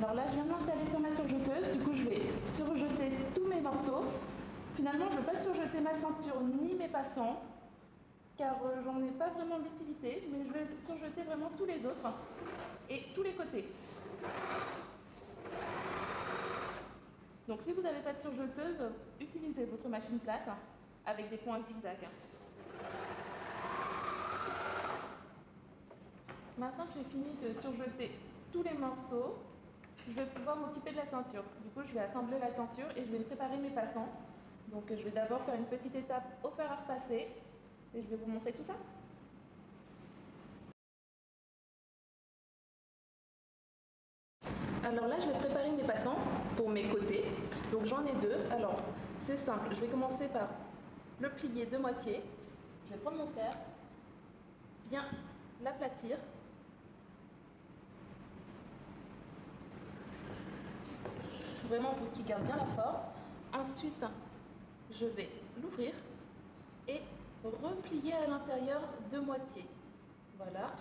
Alors là, je viens de m'installer sur ma surjeteuse, du coup je vais surjeter tous mes morceaux. Finalement, je ne veux pas surjeter ma ceinture ni mes passants, car j'en ai pas vraiment l'utilité, mais je vais surjeter vraiment tous les autres et tous les côtés. Donc si vous n'avez pas de surjeteuse, utilisez votre machine plate avec des points zigzag. Maintenant que j'ai fini de surjeter tous les morceaux, je vais pouvoir m'occuper de la ceinture. Du coup, je vais assembler la ceinture et je vais me préparer mes passants. Donc je vais d'abord faire une petite étape au fer à repasser et je vais vous montrer tout ça. Alors là, je vais préparer mes passants pour mes côtés. Donc j'en ai deux. Alors c'est simple, je vais commencer par le plier de moitié. Je vais prendre mon fer, bien l'aplatir. Vraiment pour qu'il garde bien la forme. Ensuite, je vais l'ouvrir et replier à l'intérieur de moitié. Voilà.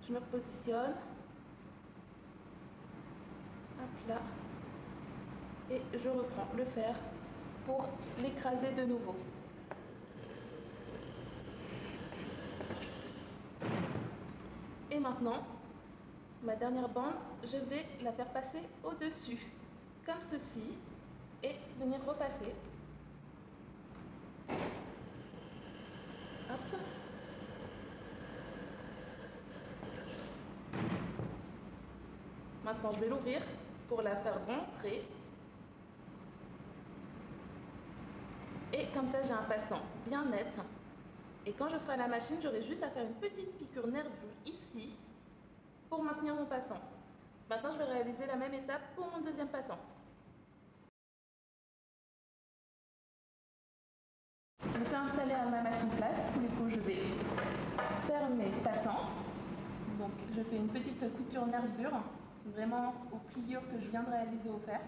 Je me repositionne. Hop là. Et je reprends le fer pour l'écraser de nouveau. Et maintenant, ma dernière bande, je vais la faire passer au-dessus, comme ceci, et venir repasser. Hop. Maintenant, je vais l'ouvrir pour la faire rentrer. Et comme ça, j'ai un passant bien net. Et quand je serai à la machine, j'aurai juste à faire une petite piqûre nerveuse ici pour maintenir mon passant. Maintenant, je vais réaliser la même étape pour mon deuxième passant. Je me suis installée à ma machine plate. Du coup, je vais faire mes passants. Donc, je fais une petite couture nervure, vraiment aux pliures que je viens de réaliser au fer.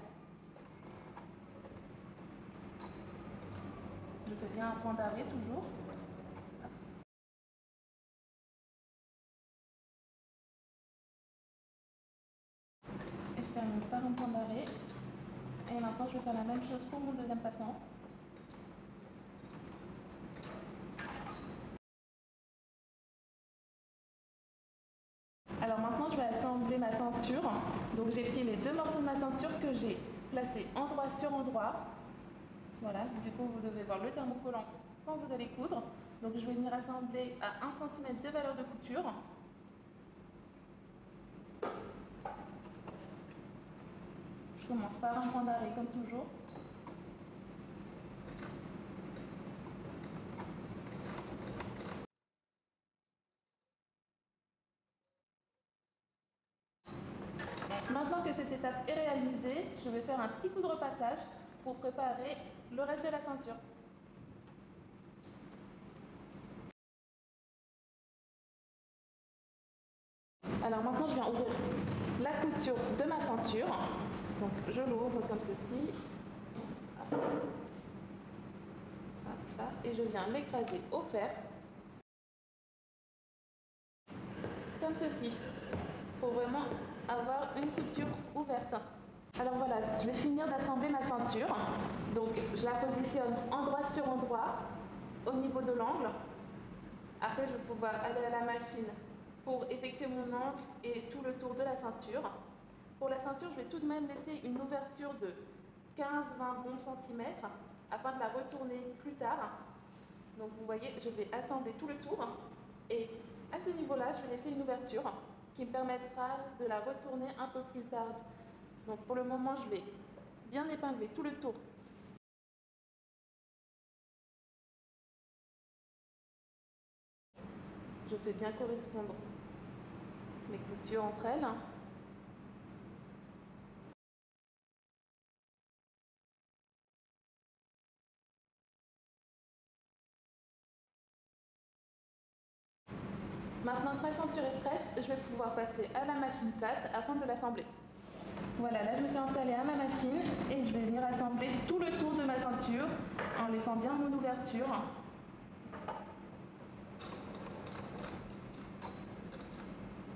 Je fais bien un point d'arrêt toujours. Et je termine par un point d'arrêt. Et maintenant, je vais faire la même chose pour mon deuxième passant. Alors maintenant, je vais assembler ma ceinture. Donc j'ai pris les deux morceaux de ma ceinture que j'ai placés endroit sur endroit. Voilà, du coup, vous devez voir le thermocollant quand vous allez coudre. Donc je vais venir assembler à 1 cm de valeur de couture. Je commence par un point d'arrêt comme toujours. Maintenant que cette étape est réalisée, je vais faire un petit coup de repassage pour préparer le reste de la ceinture. Alors maintenant, je viens ouvrir la couture de ma ceinture. Donc je l'ouvre comme ceci. Hop là, et je viens l'écraser au fer. Comme ceci, pour vraiment avoir une couture ouverte. Alors voilà, je vais finir d'assembler ma ceinture. Donc je la positionne endroit sur endroit au niveau de l'angle. Après, je vais pouvoir aller à la machine pour effectuer mon angle et tout le tour de la ceinture. Pour la ceinture, je vais tout de même laisser une ouverture de 15-20 bons centimètres afin de la retourner plus tard. Donc vous voyez, je vais assembler tout le tour et à ce niveau-là, je vais laisser une ouverture qui me permettra de la retourner un peu plus tard. Donc pour le moment, je vais bien épingler tout le tour. Je fais bien correspondre mes coutures entre elles. Maintenant que ma ceinture est prête, je vais pouvoir passer à la machine plate afin de l'assembler. Voilà, là je me suis installée à ma machine et je vais venir assembler tout le tour de ma ceinture en laissant bien mon ouverture.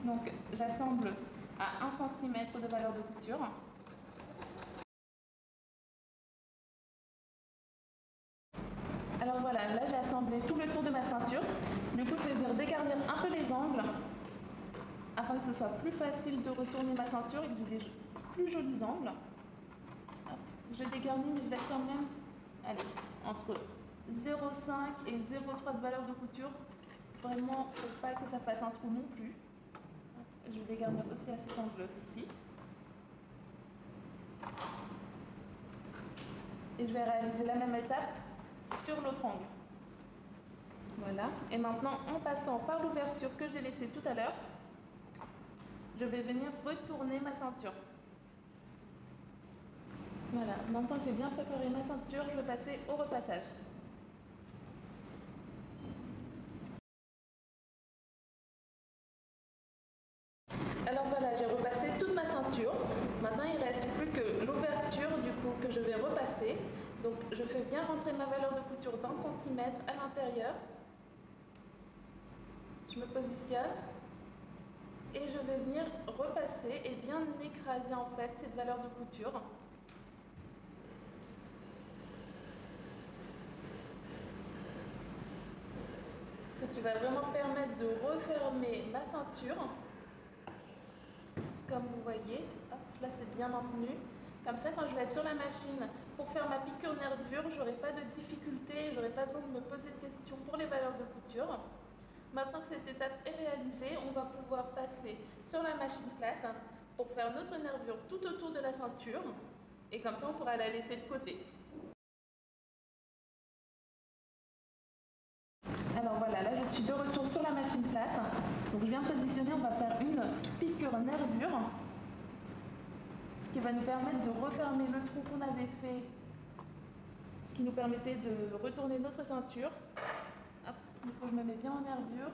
Donc j'assemble à 1 cm de valeur de couture. Alors voilà, là j'ai assemblé tout le tour de ma ceinture. Du coup, je vais venir dégarnir un peu les angles afin que ce soit plus facile de retourner ma ceinture et que j'ai des plus jolis angles. Hop, je dégarnis, mais je laisse quand même, allez, entre 0,5 et 0,3 de valeur de couture. Vraiment, pour pas que ça fasse un trou non plus. Hop, je vais dégarnir aussi à cet angle-ci. Et je vais réaliser la même étape sur l'autre angle. Voilà. Et maintenant, en passant par l'ouverture que j'ai laissée tout à l'heure, je vais venir retourner ma ceinture. Voilà. Maintenant que j'ai bien préparé ma ceinture, je vais passer au repassage. Alors voilà, j'ai repassé toute ma ceinture. Maintenant, il ne reste plus que l'ouverture du coup que je vais repasser. Donc, je fais bien rentrer ma valeur de couture d'1 centimètre à l'intérieur. Je me positionne et je vais venir repasser et bien écraser en fait cette valeur de couture. Ce qui va vraiment permettre de refermer ma ceinture. Comme vous voyez, hop, là c'est bien maintenu. Comme ça, quand je vais être sur la machine pour faire ma piqûre nervure, je n'aurai pas de difficulté, je n'aurai pas besoin de me poser de questions pour les valeurs de couture. Maintenant que cette étape est réalisée, on va pouvoir passer sur la machine plate pour faire notre nervure tout autour de la ceinture. Et comme ça, on pourra la laisser de côté. Alors voilà, là je suis de retour sur la machine plate. Donc je viens positionner, on va faire une piqûre nervure. Ce qui va nous permettre de refermer le trou qu'on avait fait, qui nous permettait de retourner notre ceinture. Hop, du coup je me mets bien en nervure.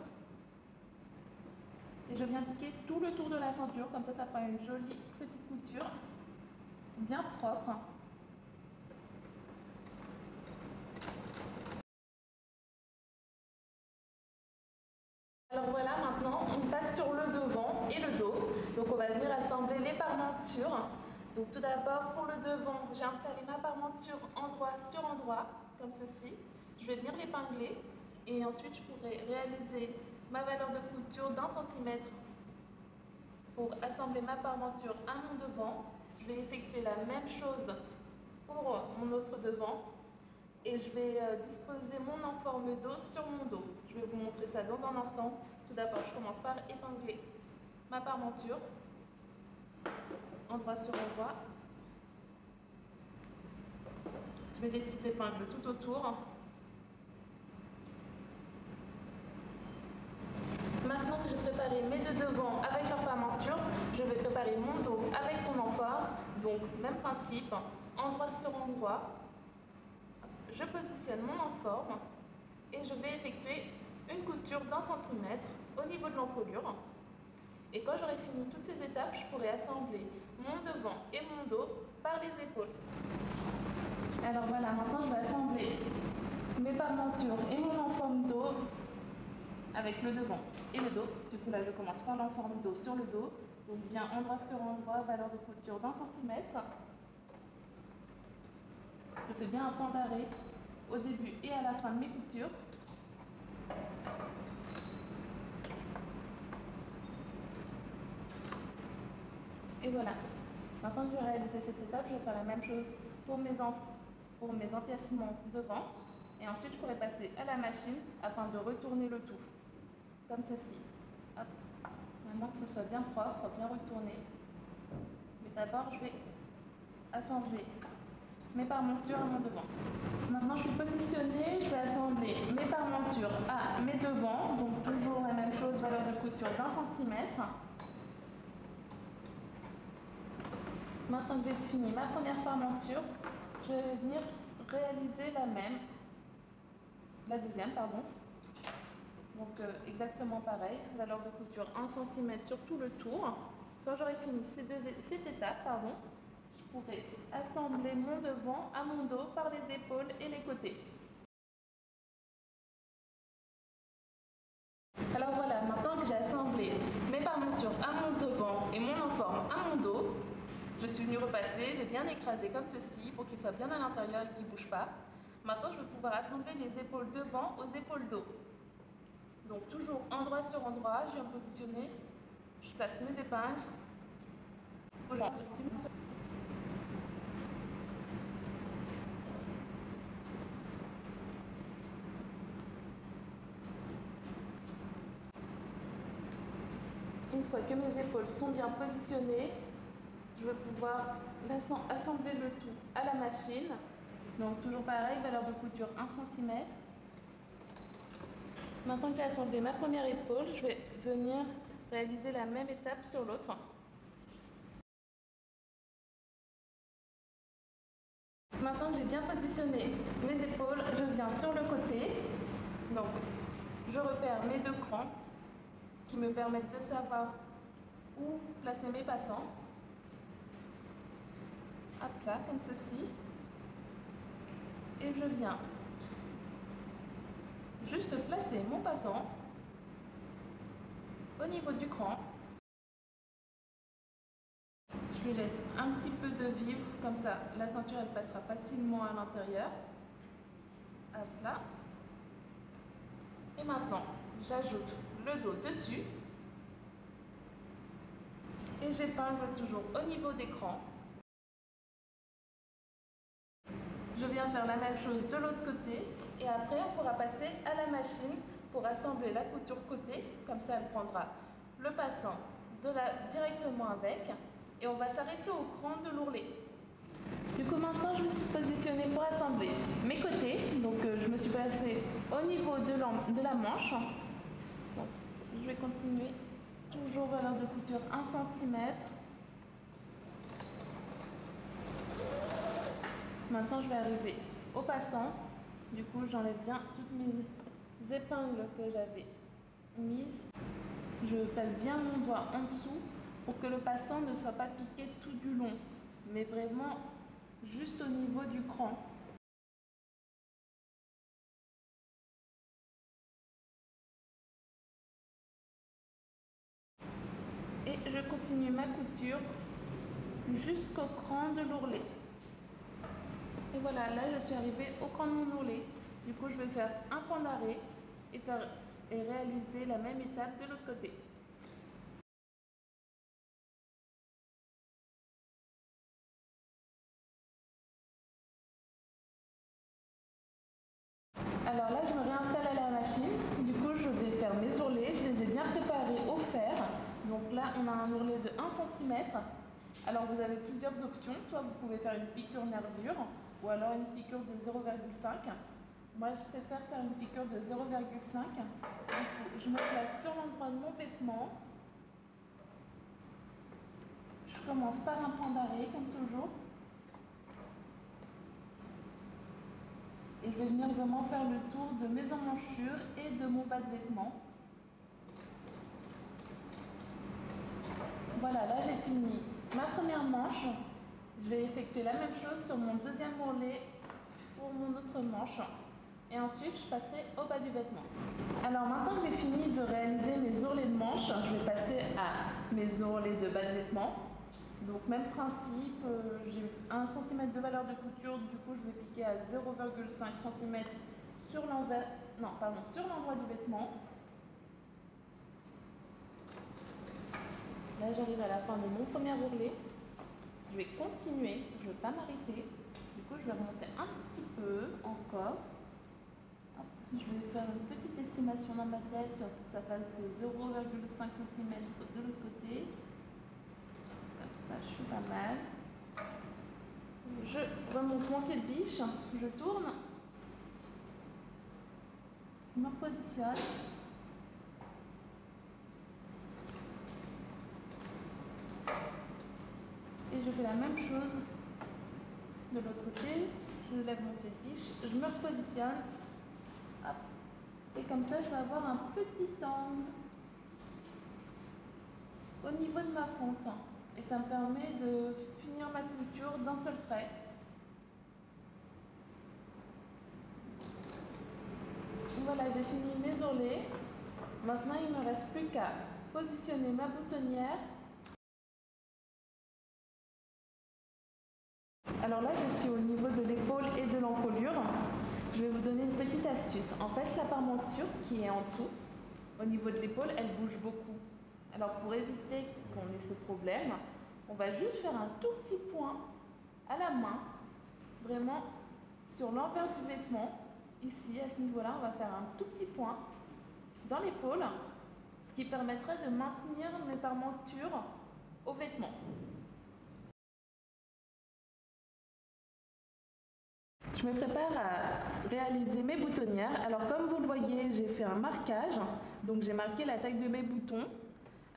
Et je viens piquer tout le tour de la ceinture, comme ça ça fera une jolie petite couture, bien propre. Alors voilà, maintenant on passe sur le devant et le dos. Donc on va venir assembler les parmentures. Donc tout d'abord pour le devant, j'ai installé ma parmenture endroit sur endroit, comme ceci. Je vais venir l'épingler et ensuite je pourrai réaliser ma valeur de couture d'1 centimètre pour assembler ma parmenture à mon devant. Je vais effectuer la même chose pour mon autre devant. Et je vais disposer mon enforme dos sur mon dos. Je vais vous montrer ça dans un instant. Tout d'abord, je commence par épingler ma parmenture, endroit sur endroit. Je mets des petites épingles tout autour. Maintenant que j'ai préparé mes deux devants avec leur parmenture, je vais préparer mon dos avec son enforme. Donc, même principe, endroit sur endroit. Je positionne mon enforme et je vais effectuer une couture d'1 centimètre au niveau de l'encolure. Et quand j'aurai fini toutes ces étapes, je pourrai assembler mon devant et mon dos par les épaules. Alors voilà, maintenant je vais assembler mes parmentures et mon enforme dos avec le devant et le dos. Du coup là je commence par l'enforme dos sur le dos. Donc bien endroit sur endroit, valeur de couture d'1 centimètre. Je fais bien un point d'arrêt au début et à la fin de mes coutures. Et voilà. Maintenant que j'ai réalisé cette étape, je vais faire la même chose pour mes empiècements devant. Et ensuite, je pourrai passer à la machine afin de retourner le tout. Comme ceci. Hop. Maintenant que ce soit bien propre, bien retourné. Mais d'abord, je vais assembler mes parmentures à mon devant. Maintenant, je suis positionnée, je vais assembler mes parmentures à mes devants. Donc, toujours la même chose, valeur de couture d'1 centimètre. Maintenant que j'ai fini ma première parmenture, je vais venir réaliser la deuxième, pardon. Donc, exactement pareil, valeur de couture 1 cm sur tout le tour. Quand j'aurai fini cette étape, je pourrai assembler mon devant à mon dos par les épaules et les côtés. Alors voilà, maintenant que j'ai assemblé mes parmentures à mon devant et mon enforme suis venue repasser, j'ai bien écrasé comme ceci pour qu'il soit bien à l'intérieur et qu'il ne bouge pas. Maintenant, je vais pouvoir assembler les épaules devant aux épaules dos. Donc toujours endroit sur endroit, je viens me positionner, je place mes épingles. Une fois que mes épaules sont bien positionnées, je vais pouvoir assembler le tout à la machine. Donc toujours pareil, valeur de couture 1 cm. Maintenant que j'ai assemblé ma première épaule, je vais venir réaliser la même étape sur l'autre. Maintenant que j'ai bien positionné mes épaules, je viens sur le côté. Donc je repère mes deux crans qui me permettent de savoir où placer mes passants. À plat, comme ceci. Et je viens juste placer mon passant au niveau du cran. Je lui laisse un petit peu de vivre, comme ça la ceinture elle passera facilement à l'intérieur. À plat. Et maintenant, j'ajoute le dos dessus. Et j'épingle toujours au niveau des crans. Je viens faire la même chose de l'autre côté et après on pourra passer à la machine pour assembler la couture côté, comme ça elle prendra le passant directement avec et on va s'arrêter au cran de l'ourlet. Du coup maintenant je me suis positionnée pour assembler mes côtés, donc je me suis placée au niveau de la manche. Donc, je vais continuer, toujours valeur de couture 1 cm. Maintenant, je vais arriver au passant. Du coup, j'enlève bien toutes mes épingles que j'avais mises. Je passe bien mon doigt en dessous pour que le passant ne soit pas piqué tout du long, mais vraiment juste au niveau du cran. Et je continue ma couture jusqu'au cran de l'ourlet. Et voilà, là je suis arrivée au cran de mon ourlet. Du coup, je vais faire un point d'arrêt et réaliser la même étape de l'autre côté. Alors là, je me réinstalle à la machine. Du coup, je vais faire mes ourlets. Je les ai bien préparés au fer. Donc là, on a un ourlet de 1 cm. Alors vous avez plusieurs options. Soit vous pouvez faire une piqûre nervure ou alors une piqûre de 0,5. Moi, je préfère faire une piqûre de 0,5. Je me place sur l'endroit de mon vêtement. Je commence par un point d'arrêt, comme toujours. Et je vais venir vraiment faire le tour de mes emmanchures et de mon bas de vêtement. Voilà, là j'ai fini ma première manche. Je vais effectuer la même chose sur mon deuxième ourlet pour mon autre manche. Et ensuite, je passerai au bas du vêtement. Alors maintenant que j'ai fini de réaliser mes ourlets de manche, je vais passer à mes ourlets de bas de vêtement. Donc même principe, j'ai 1 cm de valeur de couture, du coup je vais piquer à 0,5 cm sur l'endroit du vêtement. Là j'arrive à la fin de mon premier ourlet. Je vais continuer, je ne vais pas m'arrêter. Du coup je vais remonter un petit peu encore. Je vais faire une petite estimation dans ma tête pour que ça fasse 0,5 cm de l'autre côté. Ça, je suis pas mal. Je remonte mon pied de biche, je tourne, je me repositionne. Et je fais la même chose de l'autre côté. Je lève mon pied de biche, je me repositionne. Hop. Et comme ça, je vais avoir un petit angle au niveau de ma fonte. Et ça me permet de finir ma couture d'un seul trait. Voilà, j'ai fini mes ourlets. Maintenant, il ne me reste plus qu'à positionner ma boutonnière Alors là, je suis au niveau de l'épaule et de l'encolure. Je vais vous donner une petite astuce. En fait, la parmenture qui est en dessous, au niveau de l'épaule, elle bouge beaucoup. Alors pour éviter qu'on ait ce problème, on va juste faire un tout petit point à la main, vraiment sur l'envers du vêtement. Ici, à ce niveau-là, on va faire un tout petit point dans l'épaule, ce qui permettrait de maintenir mes parmentures au vêtement. Je me prépare à réaliser mes boutonnières. Alors comme vous le voyez, j'ai fait un marquage, donc j'ai marqué la taille de mes boutons.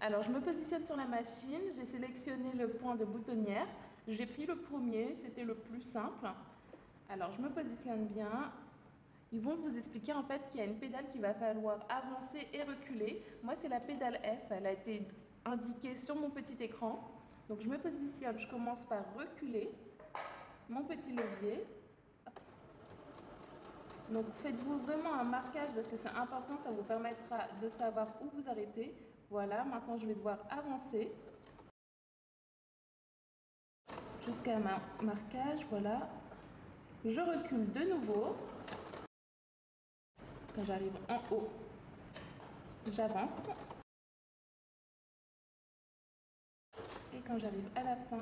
Alors je me positionne sur la machine, j'ai sélectionné le point de boutonnière, j'ai pris le premier, c'était le plus simple. Alors je me positionne bien. Ils vont vous expliquer en fait qu'il y a une pédale qu'il va falloir avancer et reculer. Moi c'est la pédale F, elle a été indiquée sur mon petit écran. Donc je me positionne, je commence par reculer mon petit levier. Donc faites-vous vraiment un marquage parce que c'est important, ça vous permettra de savoir où vous arrêtez. Voilà, maintenant je vais devoir avancer jusqu'à ma marquage, voilà. Je recule de nouveau. Quand j'arrive en haut, j'avance. Et quand j'arrive à la fin,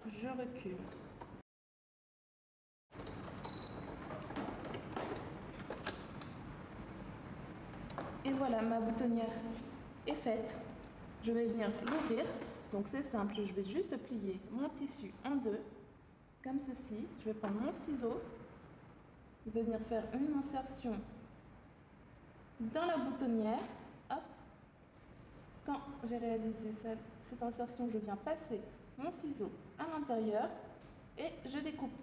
je recule. Et voilà, ma boutonnière est faite. Je vais venir l'ouvrir. Donc c'est simple, je vais juste plier mon tissu en deux, comme ceci. Je vais prendre mon ciseau, venir faire une insertion dans la boutonnière. Hop. Quand j'ai réalisé cette insertion, je viens passer mon ciseau à l'intérieur et je découpe.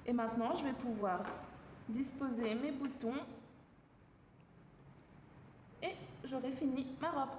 Et maintenant, je vais pouvoir disposer mes boutons et j'aurai fini ma robe.